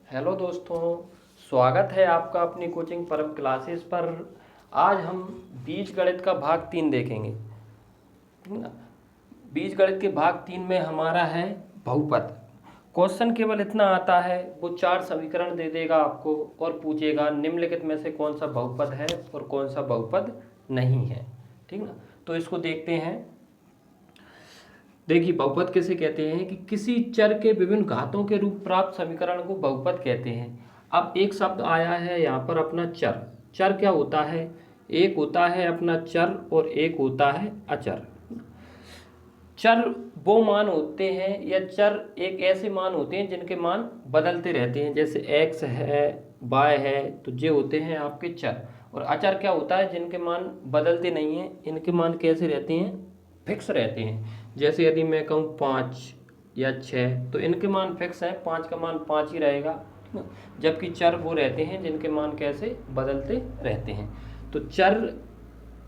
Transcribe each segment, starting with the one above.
Hello दोस्तों, स्वागत है आपका अपनी कोचिंग परम क्लासेस पर। आज हम बीजगणित का भाग 3 देखेंगे। ठीक ना। बीजगणित के भाग 3 में हमारा है बहुपद। क्वेश्चन केवल इतना आता है, वो 4 समीकरण दे देगा आपको और पूछेगा निम्नलिखित में से कौन सा बहुपद है और कौन सा बहुपद नहीं है। ठीक ना। तो इसको देखते हैं। देखिए, बहुपद किसे कहते हैं कि किसी चर के विभिन्न घातों के रूप प्राप्त समीकरण को बहुपद कहते हैं। अब एक शब्द आया है यहाँ पर अपना चर। चर क्या होता है? एक होता है अपना चर और एक होता है अचर। चर वो मान होते हैं या चर एक ऐसे मान होते हैं जिनके मान बदलते रहते हैं, जैसे एक्स है, वाई है, तो ये होते हैं आपके चर। और अचर क्या होता है? जिनके मान बदलते नहीं हैं, इनके मान कैसे रहते हैं? फिक्स रहते हैं। जैसे यदि मैं कहूँ 5 या 6, तो इनके मान फिक्स हैं, 5 का मान 5 ही रहेगा। ठीक है। जबकि चर वो रहते हैं जिनके मान कैसे बदलते रहते हैं। तो चर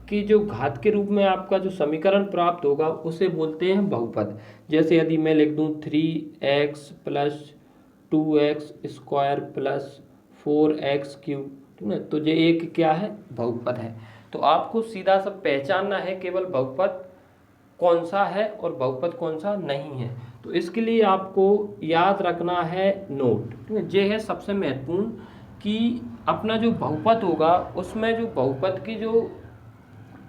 की जो घात के रूप में आपका जो समीकरण प्राप्त होगा उसे बोलते हैं बहुपद। जैसे यदि मैं लिख दूं 3x plus 2x square plus 4x cube, ठीक है, तो ये एक क्या है? बहुपद है। तो आपको सीधा सा पहचानना है केवल बहुपद कौन सा है और बहुपद कौन सा नहीं है। तो इसके लिए आपको याद रखना है नोट, ठीक है। ये है सबसे महत्वपूर्ण कि अपना जो बहुपद होगा उसमें जो बहुपद की जो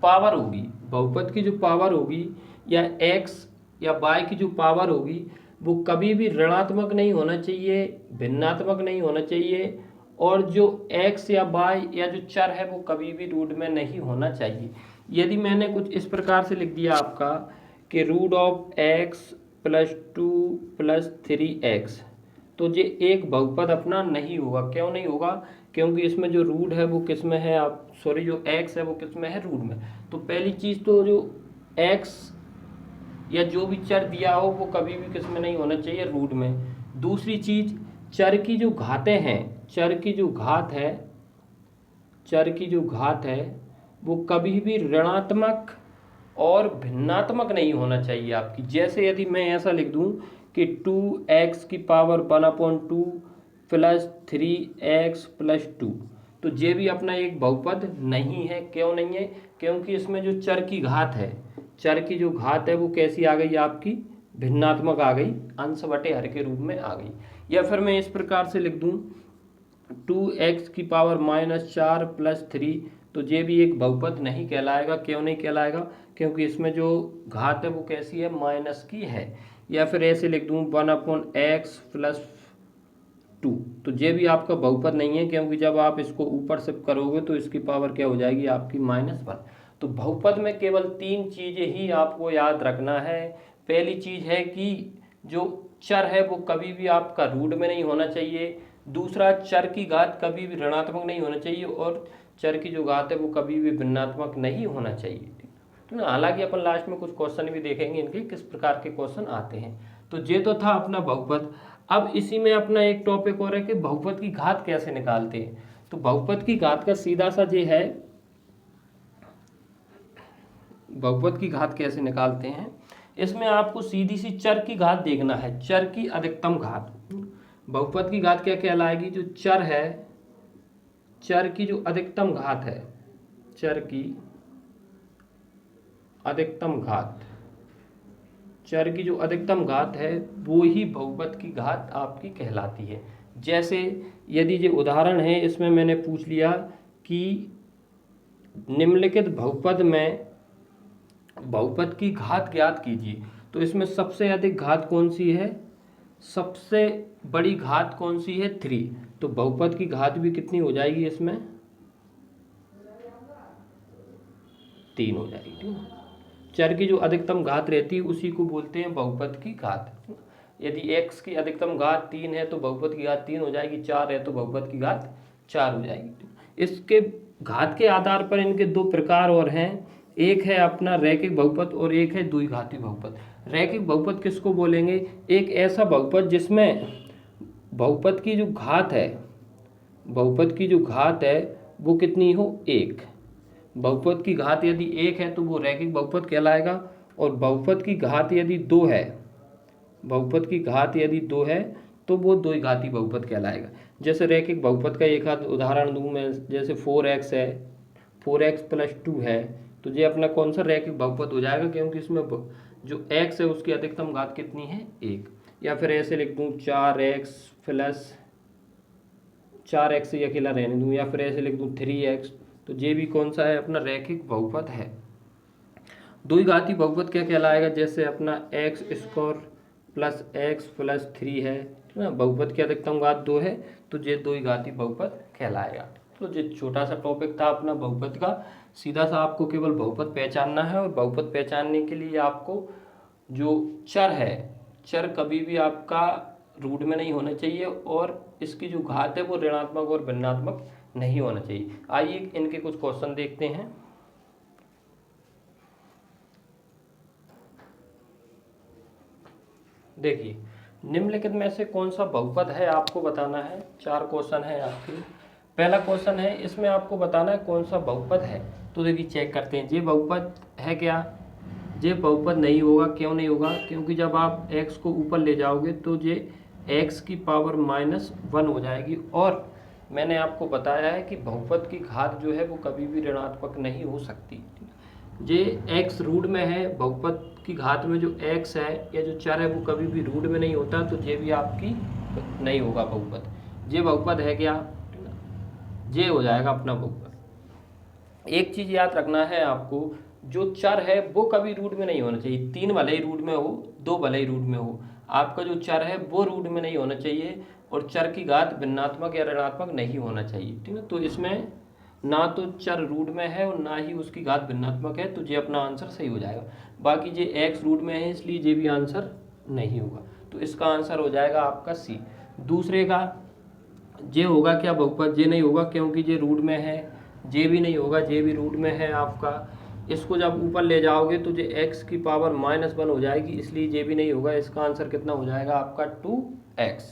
पावर होगी, बहुपद की जो पावर होगी या एक्स या वाई की जो पावर होगी, वो कभी भी ऋणात्मक नहीं होना चाहिए, भिन्नात्मक नहीं होना चाहिए। और जो एक्स या वाई या जो चर है वो कभी भी रूट में नहीं होना चाहिए। यदि मैंने कुछ इस प्रकार से लिख दिया आपका कि root of x plus 2 plus 3x, तो ये एक बहुपद अपना नहीं होगा। क्यों नहीं होगा? क्योंकि इसमें जो रूट है वो किस में है, आप सॉरी जो एक्स है वो किस में है? रूट में। तो पहली चीज़ तो जो एक्स या जो भी चर दिया हो वो कभी भी किस में नहीं होना चाहिए? रूट में। दूसरी चीज़, चर की जो घातें हैं, चर की जो घात है, चर की जो घात है वो कभी भी ऋणात्मक और भिन्नात्मक नहीं होना चाहिए आपकी। जैसे यदि मैं ऐसा लिख दूं कि 2x की पावर 1/2 प्लस 3x प्लस 2, तो ये भी अपना एक बहुपद नहीं है। क्यों नहीं है? क्योंकि इसमें जो चर की घात है, चर की जो घात है वो कैसी आ गई आपकी? भिन्नात्मक आ गई, अंश बटे हर के रूप में आ गई। या फिर मैं इस प्रकार से लिख दूं 2x की पावर -4 प्लस 3, तो ये भी एक बहुपद नहीं कहलाएगा। क्यों नहीं कहलाएगा? क्योंकि इसमें जो घात है वो कैसी है? माइनस की है। या फिर ऐसे लिख दूँ 1/x प्लस 2, तो ये भी आपका बहुपद नहीं है, क्योंकि जब आप इसको ऊपर से करोगे तो इसकी पावर क्या हो जाएगी आपकी? -1। तो बहुपद में केवल 3 चीज़ें ही आपको याद रखना है। पहली चीज़ है कि जो चर है वो कभी भी आपका रूट में नहीं होना चाहिए। दूसरा, चर की घात कभी भी ऋणात्मक नहीं होना चाहिए। और चर की जो घात है वो कभी भी भिन्नात्मक नहीं होना चाहिए। तो ना, हालांकि अपन लास्ट में कुछ क्वेश्चन भी देखेंगे इनके किस प्रकार के क्वेश्चन आते हैं। तो ये तो था अपना बहुपद। अब इसी में अपना एक टॉपिक और है कि बहुपद की घात कैसे निकालते हैं। तो बहुपद की घात का सीधा सा ये है, बहुपद की घात कैसे निकालते हैं, इसमें आपको सीधी सी चर की घात देखना है, चर की अधिकतम घात। बहुपद की घात क्या कहलाएगी? जो चर है, चर की जो अधिकतम घात है, चर की अधिकतम घात, चर की जो अधिकतम घात है वो ही बहुपद की घात आपकी कहलाती है। जैसे यदि ये उदाहरण है, इसमें मैंने पूछ लिया कि निम्नलिखित बहुपद में बहुपद की घात ज्ञात कीजिए, तो इसमें सबसे अधिक घात कौन सी है? सबसे बड़ी घात कौन सी है? 3। तो बहुपद की घात भी कितनी हो जाएगी? इसमें 3 हो जाएगी। ठीक है। चर की जो अधिकतम घात रहती है उसी को बोलते हैं बहुपद की घात। यदि x की अधिकतम घात 3 है तो बहुपद की घात 3 हो जाएगी, 4 है तो बहुपद की घात 4 हो जाएगी। इसके घात के आधार पर इनके दो प्रकार और हैं, एक है अपना रैखिक बहुपद और एक है द्विघाती बहुपद। रैखिक बहुपद किसको बोलेंगे? एक ऐसा बहुपद जिसमें बहुपद की जो घात है, बहुपद की जो घात है वो कितनी हो? 1। बहुपद की घात यदि 1 है तो वो रैखिक बहुपद कहलाएगा। और बहुपद की घात यदि 2 है, बहुपद की घात यदि 2 है तो वो द्विघाती बहुपद कहलाएगा। जैसे रैखिक बहुपद का एक आध उदाहरण दूं मैं, जैसे 4x है, 4x प्लस 2 है, तो ये अपना कौन सा रैखिक बहुपद हो जाएगा, क्योंकि इसमें जो x है उसकी अधिकतम घात कितनी है, 1। या फिर ऐसे लिख दूं 4x प्लस 4x ये अकेला रहने दूं, या फिर ऐसे लिख दूं 3x, तो ये भी कौन सा है, अपना रैखिक बहुपद है। द्विघाती बहुपद क्या कहलाएगा, जैसे अपना x square plus x plus 3 है, ठीक है ना, बहुपद की अधिकतम घात 2 है, तो ये द्विघाती बहुपद कहलाएगा। तो ये छोटा सा टॉपिक था अपना बहुपद का। सीधा सा आपको केवल बहुपद पहचानना है, और बहुपद पहचानने के लिए आपको जो चर है, चर कभी भी आपका रूट में नहीं होना चाहिए, और इसकी जो घात है वो ऋणात्मक और भिन्नात्मक नहीं होना चाहिए। आइए इनके कुछ क्वेश्चन देखते हैं। देखिए, निम्नलिखित में से कौन सा बहुपद है आपको बताना है। 4 क्वेश्चन है आपके। पहला क्वेश्चन है, इसमें आपको बताना है कौन सा बहुपद है। तो देखिए चेक करते हैं, ये बहुपद है क्या, ये बहुपद नहीं होगा। क्यों नहीं होगा, क्योंकि जब आप x को ऊपर ले जाओगे तो ये x की पावर -1 हो जाएगी, और मैंने आपको बताया है कि बहुपद की घात जो है वो कभी भी ऋणात्मक नहीं हो सकती। ये x रूट में है, बहुपद की घात में जो x है या जो चर है वो कभी भी रूट में नहीं होता, तो ये भी आपकी नहीं होगा बहुपद। ये बहुपद है क्या, ये हो जाएगा अपना बहुपद। एक चीज़ याद रखना है आपको, जो चर है वो कभी रूट में नहीं होना चाहिए। 3 भले ही रूट में हो, 2 भले ही रूट में हो, आपका जो चर है वो रूट में नहीं होना चाहिए, और चर की घात भिन्नात्मक या ऋणात्मक नहीं होना चाहिए, ठीक है। तो इसमें ना तो चर रूट में है और ना ही उसकी घात भिन्नात्मक है, तो ये अपना आंसर सही हो जाएगा। बाकी ये एक्स रूट में है, इसलिए ये भी आंसर नहीं होगा, तो इसका आंसर हो जाएगा आपका सी। दूसरे का ये होगा क्या बहुपद, ये नहीं होगा क्योंकि ये रूट में है। ये भी नहीं होगा, ये भी रूट में है आपका। इसको जब ऊपर ले जाओगे तो ये एक्स की पावर -1 हो जाएगी, इसलिए ये भी नहीं होगा। इसका आंसर कितना हो जाएगा आपका 2x।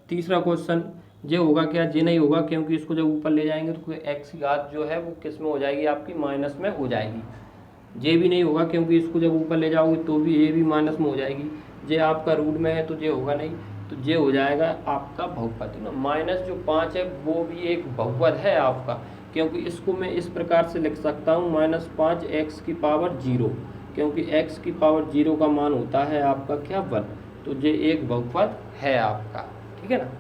तीसरा क्वेश्चन, ये होगा क्या, ये नहीं होगा क्योंकि इसको जब ऊपर ले जाएंगे तो एक्स की घात जो है वो किस में हो जाएगी, आपकी माइनस में हो जाएगी। ये भी नहीं होगा क्योंकि इसको जब ऊपर ले जाओगे तो भी ये भी माइनस में हो जाएगी। ये आपका रूट में है तो ये होगा नहीं, तो ये हो जाएगा आपका बहुपद ना। माइनस जो 5 है वो भी एक बहुपद है आपका, क्योंकि इसको मैं इस प्रकार से लिख सकता हूँ -5 x की पावर 0, क्योंकि x की पावर 0 का मान होता है आपका क्या, 1। तो ये एक बहुपद है आपका, ठीक है ना।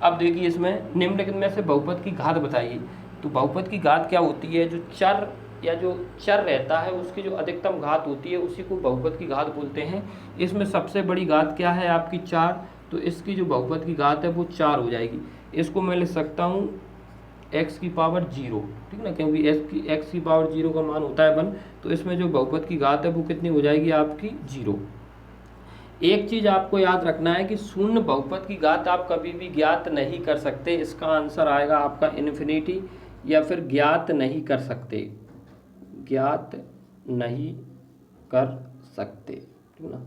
अब देखिए इसमें निम्नलिखित में से बहुपद की घात बताइए। तो बहुपद की घात क्या होती है, जो चर या जो चर रहता है उसकी जो अधिकतम घात होती है उसी को बहुपद की घात बोलते हैं। इसमें सबसे बड़ी घात क्या है आपकी 4, तो इसकी जो बहुपद की घात है वो 4 हो जाएगी। इसको मैं लिख सकता हूँ x की पावर 0, ठीक है ना, क्योंकि x की पावर 0 का मान होता है 1, तो इसमें जो बहुपद की घात है वो कितनी हो जाएगी आपकी 0। एक चीज़ आपको याद रखना है कि शून्य बहुपद की घात आप कभी भी ज्ञात नहीं कर सकते। इसका आंसर आएगा आपका इन्फिनिटी, या फिर ज्ञात नहीं कर सकते, ज्ञात नहीं कर सकते, ठीक ना।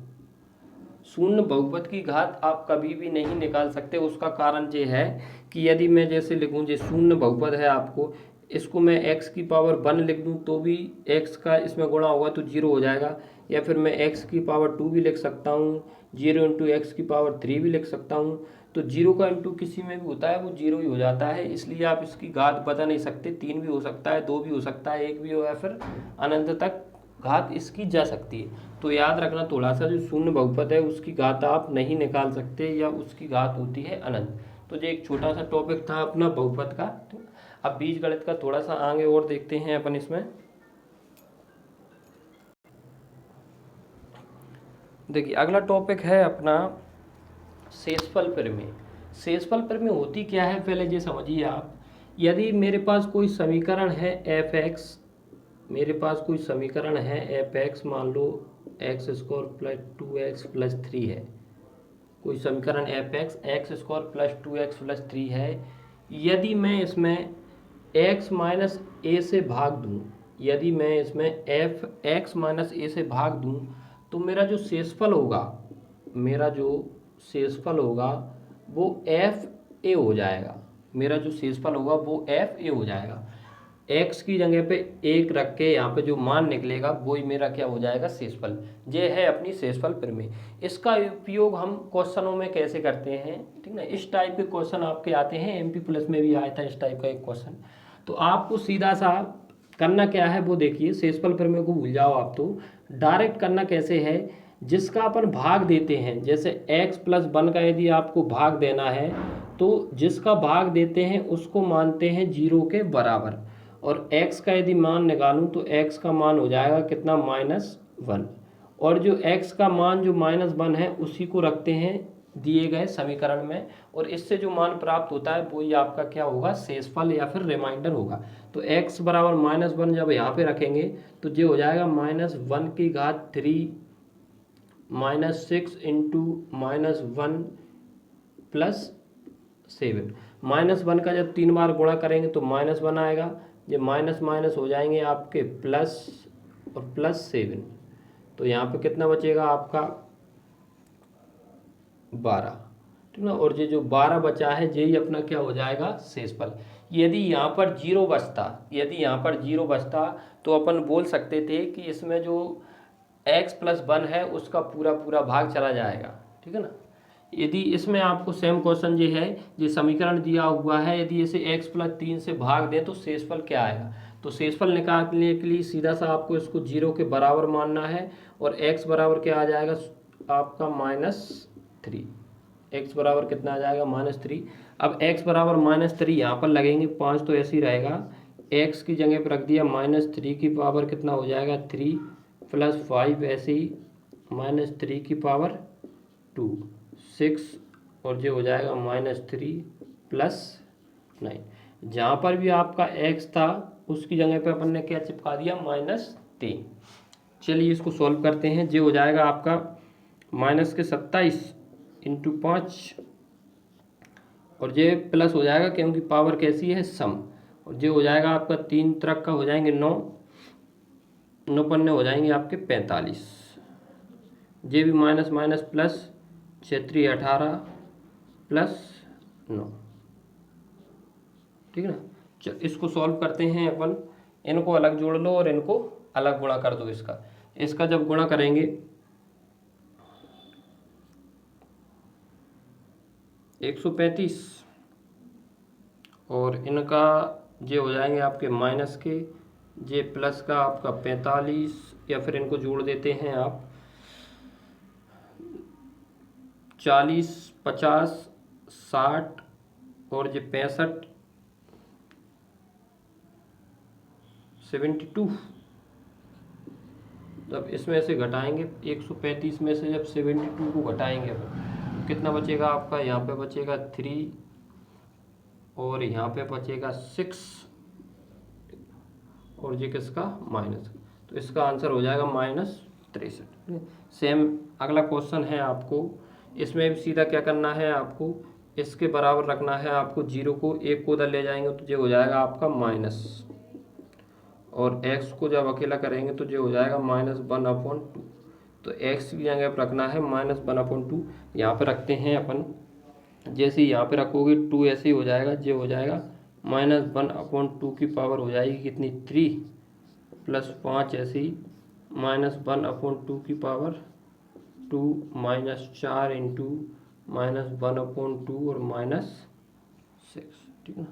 शून्य बहुपद की घात आप कभी भी नहीं निकाल सकते। उसका कारण ये है कि यदि मैं जैसे लिखूं, ये शून्य बहुपद है आपको, इसको मैं x की पावर 1 लिख दूं तो भी x का इसमें गुणा होगा तो 0 हो जाएगा, या फिर मैं x की पावर 2 भी लिख सकता हूँ, 0 इंटू एक्स की पावर 3 भी लिख सकता हूँ। तो 0 का इंटू किसी में भी होता है वो 0 ही हो जाता है, इसलिए आप इसकी घात बता नहीं सकते। 3 भी हो सकता है, 2 भी हो सकता है, 1 भी हो, या फिर अनंत तक घात इसकी जा सकती है। तो याद रखना थोड़ा सा, जो शून्य बहुपद है उसकी घात आप नहीं निकाल सकते, या उसकी घात होती है अनंत। तो ये एक छोटा सा टॉपिक था अपना बहुपद का। अब बीजगणित का थोड़ा सा आगे और देखते हैं अपन इसमें। देखिए अगला टॉपिक है अपना शेषफल प्रमेय। शेषफल प्रमेय होती क्या है पहले ये समझिए आप। यदि मेरे पास कोई समीकरण है f(x), मेरे पास कोई समीकरण है f(x), मान लो x² + 2x + 3 है। कोई समीकरण f(x), x² + 2x + 3 है। यदि मैं इसमें x - a से भाग दूं, यदि मैं इसमें f(x - a) से भाग दूं, तो मेरा जो शेषफल होगा, मेरा जो शेषफल होगा वो fa हो जाएगा। मेरा जो शेषफल होगा वो fa हो जाएगा। x की जगह पे 1 रख के यहाँ पे जो मान निकलेगा वही मेरा क्या हो जाएगा, शेषफल। ये है अपनी शेषफल प्रमेय। इसका उपयोग हम क्वेश्चनों में कैसे करते हैं, ठीक ना, इस टाइप के क्वेश्चन आपके आते हैं, MP प्लस में भी आया था इस टाइप का एक क्वेश्चन। तो आपको सीधा सा करना क्या है वो देखिए, शेषफल प्रमेय को भूल जाओ आप, तो डायरेक्ट करना कैसे है, जिसका अपन भाग देते हैं, जैसे x प्लस 1 का यदि आपको भाग देना है तो जिसका भाग देते हैं उसको मानते हैं 0 के बराबर, और x का यदि मान निकालूं तो x का मान हो जाएगा कितना, -1, और जो x का मान जो -1 है उसी को रखते हैं दिए गए समीकरण में, और इससे जो मान प्राप्त होता है वही आपका क्या होगा, शेषफल या फिर रिमाइंडर होगा। तो x बराबर -1 जब यहाँ पे रखेंगे तो ये हो जाएगा -1 की घात 3 -6 इंटू -1 प्लस 7। -1 का जब 3 बार गुणा करेंगे तो -1 आएगा, ये माइनस माइनस हो जाएंगे आपके प्लस और +7, तो यहाँ पे कितना बचेगा आपका 12, ठीक ना, और ये जो 12 बचा है यही अपना क्या हो जाएगा, शेषफल। यदि यहाँ पर 0 बचता, यदि यहाँ पर 0 बचता तो अपन बोल सकते थे कि इसमें जो x प्लस 1 है उसका पूरा पूरा भाग चला जाएगा, ठीक है ना। यदि इसमें आपको सेम क्वेश्चन ये है, ये समीकरण दिया हुआ है, यदि इसे x प्लस 3 से भाग दें तो शेषफल क्या आएगा, तो शेषफल निकालने के लिए सीधा सा आपको इसको 0 के बराबर मानना है, और x बराबर क्या आ जाएगा आपका -3, x बराबर कितना आ जाएगा, -3। अब x बराबर -3 यहाँ पर लगेंगे 5 तो ऐसे ही रहेगा, x की जगह पर रख दिया -3 की पावर कितना हो जाएगा 3 + 5 ऐसे ही -3 की पावर 2 6, और जो हो जाएगा -3 + 9। जहाँ पर भी आपका x था उसकी जगह पे अपन ने क्या चिपका दिया, -3। चलिए इसको सॉल्व करते हैं, जो हो जाएगा आपका -27 इंटू 5, और ये प्लस हो जाएगा क्योंकि पावर कैसी है, सम, और जो हो जाएगा आपका 3 तरफ का हो जाएंगे 9, 9 पन्ने हो जाएंगे आपके 45, ये भी माइनस माइनस प्लस, 6 18 + 9, ठीक है ना। चल इसको सॉल्व करते हैं अपन, इनको अलग जोड़ लो और इनको अलग गुणा कर दो, इसका जब गुणा करेंगे 135, और इनका ये हो जाएंगे आपके माइनस के, ये प्लस का आपका 45, या फिर इनको जोड़ देते हैं आप 40 50 60, और ये 65 72। जब इसमें से घटाएंगे 135 में से जब 72 को घटाएंगे तो कितना बचेगा आपका, यहाँ पे बचेगा 3 और यहाँ पे बचेगा 6, और ये किसका, माइनस, तो इसका आंसर हो जाएगा -63। सेम अगला क्वेश्चन है आपको, इसमें भी सीधा क्या करना है आपको, इसके बराबर रखना है आपको 0 को, 1 को उधर ले जाएंगे तो ये हो जाएगा आपका माइनस, और x को जब अकेला करेंगे तो ये हो जाएगा -1/2, तो x की जगह पर रखना है -1/2, यहाँ पे रखते हैं अपन, जैसे यहाँ पे रखोगे 2 ऐसे ही हो जाएगा, ये हो जाएगा -1/2 की पावर हो जाएगी कितनी, 3 + 5 ऐसे ही -1/2 की पावर 2 -4 इंटू -1/2 और -6, ठीक ना।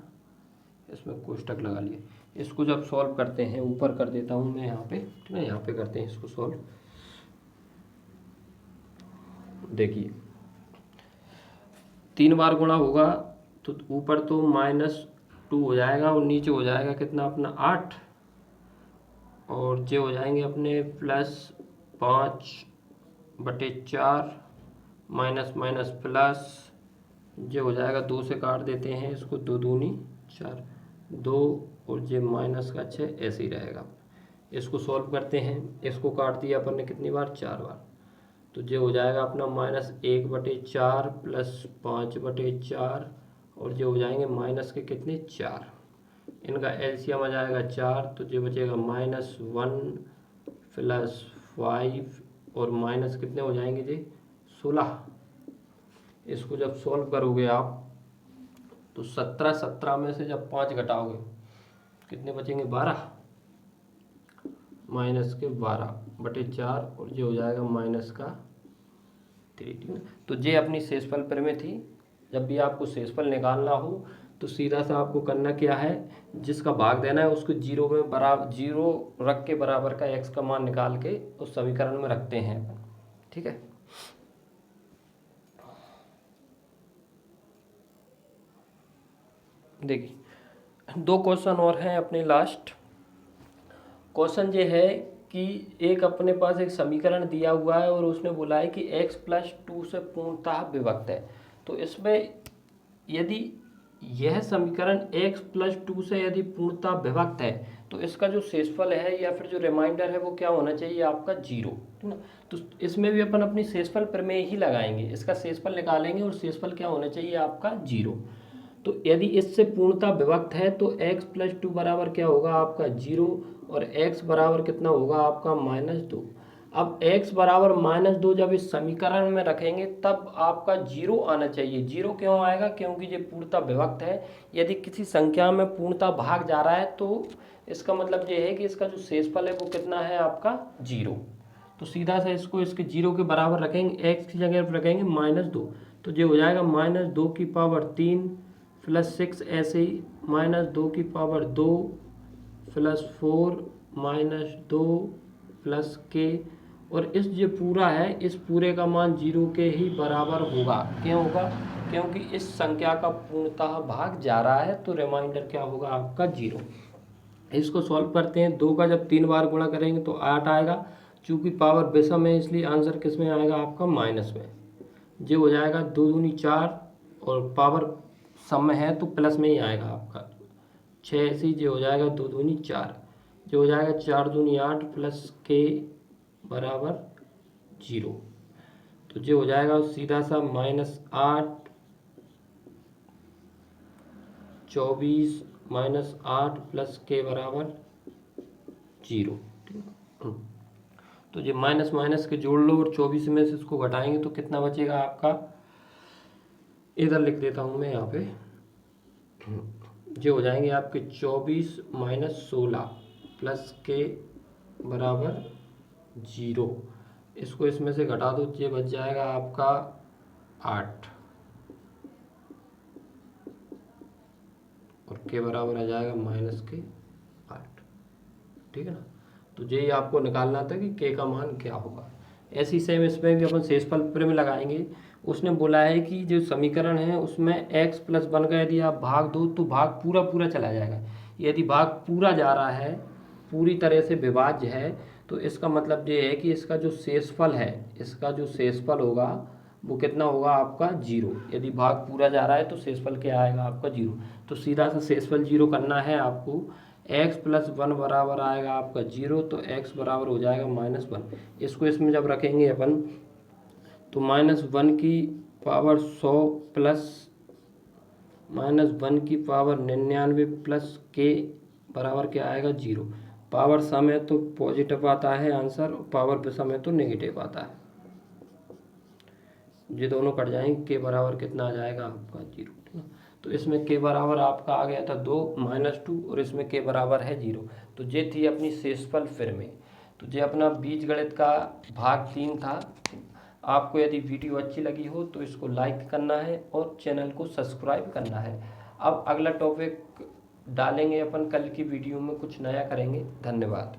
इसमें कोष्टक लगा लिए, इसको जब सॉल्व करते हैं, ऊपर कर देता हूँ मैं यहाँ पे, ठीक है, यहाँ पे करते हैं इसको सॉल्व। देखिए 3 बार गुणा होगा तो ऊपर तो -2 हो जाएगा, और नीचे हो जाएगा कितना अपना 8, और ये हो जाएंगे अपने +5/4 माइनस माइनस प्लस, ये हो जाएगा 2 से काट देते हैं इसको, 2 दूनी 4, 2 और ये माइनस का 6 ऐसे ही रहेगा। इसको सॉल्व करते हैं, इसको काट दिया अपन ने कितनी बार, 4 बार, तो ये हो जाएगा अपना -1/4 + 5/4, और ये हो जाएंगे माइनस के कितने, 4, इनका एलसीएम आ जाएगा 4, तो ये बचेगा -1 + 5, और माइनस कितने हो जाएंगे जी, 16। इसको जब सॉल्व करोगे आप तो 17 में से जब 5 घटाओगे कितने बचेंगे 12 माइनस के 12/4 और ये हो जाएगा माइनस का 3, ठीक है। तो ये अपनी शेषफल प्रमेय थी। जब भी आपको शेषफल निकालना हो तो सीधा सा आपको करना क्या है, जिसका भाग देना है उसको जीरो में बराबर, जीरो रख के बराबर का एक्स का मान निकाल के उस समीकरण में रखते हैं, ठीक है। देखिए 2 क्वेश्चन और हैं अपने लास्ट। क्वेश्चन ये है कि एक अपने पास एक समीकरण दिया हुआ है और उसने बोला है कि x+2 से पूर्णतः विभक्त है। तो इसमें यदि यह समीकरण x+2 से यदि पूर्णतः विभक्त है तो इसका जो शेषफल है या फिर जो रिमाइंडर है वो क्या होना चाहिए आपका 0, ठीक ना। तो इसमें भी अपन अपनी शेषफल प्रमेय ही लगाएंगे, इसका शेषफल निकालेंगे और शेषफल क्या होना चाहिए आपका 0। तो यदि इससे पूर्णतः विभक्त है तो x+2 बराबर क्या होगा आपका 0 और x बराबर कितना होगा आपका -2। अब x बराबर -2 जब इस समीकरण में रखेंगे तब आपका 0 आना चाहिए। 0 क्यों आएगा? क्योंकि ये पूर्णतः विभक्त है। यदि किसी संख्या में पूर्णतः भाग जा रहा है तो इसका मतलब ये है कि इसका जो शेषफल है वो कितना है आपका 0। तो सीधा सा इसको इसके 0 के बराबर रखेंगे, x की जगह पर रखेंगे -2, तो ये हो जाएगा -2⁵ प्लस 6, ऐसे ही -2⁵ प्लस 4 -2 प्लस k, और इस जो पूरा है इस पूरे का मान 0 के ही बराबर होगा। क्यों होगा? क्योंकि इस संख्या का पूर्णतः भाग जा रहा है, तो रिमाइंडर क्या होगा आपका 0। इसको सॉल्व करते हैं। 2 का जब 3 बार गुणा करेंगे तो 8 आएगा। चूँकि पावर विषम है इसलिए आंसर किस में आएगा आपका माइनस में। ये हो जाएगा 2 दूनी 4 और पावर सम में है तो प्लस में ही आएगा आपका 6, ऐसे ही जो हो जाएगा 2 दूनी 4, जो हो जाएगा 4 दूनी 8 प्लस k बराबर 0। तो जो हो जाएगा सीधा सा -8 24 -8 प्लस k बराबर 0। तो ये माइनस माइनस के जोड़ लो और 24 में से इसको घटाएंगे तो कितना बचेगा आपका, इधर लिख देता हूँ मैं यहाँ पे, जो हो जाएंगे आपके 24 - 16 प्लस के बराबर 0। इसको इसमें से घटा दो, ये बच जाएगा आपका 8 और के बराबर आ जाएगा -8, ठीक है ना। तो यही आपको निकालना था कि के का मान क्या होगा। ऐसी सेम इसमें भी अपन शेषफल प्रमेय लगाएंगे। उसने बोला है कि जो समीकरण है उसमें x+1 का यदि आप भाग दो तो भाग पूरा पूरा चला जाएगा। यदि भाग पूरा जा रहा है, पूरी तरह से विभाज्य है, तो इसका मतलब ये है कि इसका जो शेषफल है, इसका जो शेषफल होगा वो कितना होगा आपका 0। यदि भाग पूरा जा रहा है तो शेषफल क्या आएगा आपका 0। तो सीधा सा शेषफल 0 करना है आपको। x+1 बराबर आएगा आपका 0, तो x बराबर हो जाएगा -1। इसको इसमें जब रखेंगे अपन तो -1 की पावर 100 प्लस -1 की पावर 99 प्लस k बराबर क्या आएगा 0। पावर सम है तो पॉजिटिव आता है आंसर, पावर विषम है तो नेगेटिव आता है। ये दोनों कट जाएंगे, के बराबर कितना आ जाएगा आपका 0। तो इसमें के बराबर आपका आ गया था 2 -2 और इसमें के बराबर है 0। तो ये थी अपनी शेषफल प्रमेय। तो ये अपना बीजगणित का भाग 3 था। आपको यदि वीडियो अच्छी लगी हो तो इसको लाइक करना है और चैनल को सब्सक्राइब करना है। अब अगला टॉपिक डालेंगे अपन कल की वीडियो में, कुछ नया करेंगे। धन्यवाद।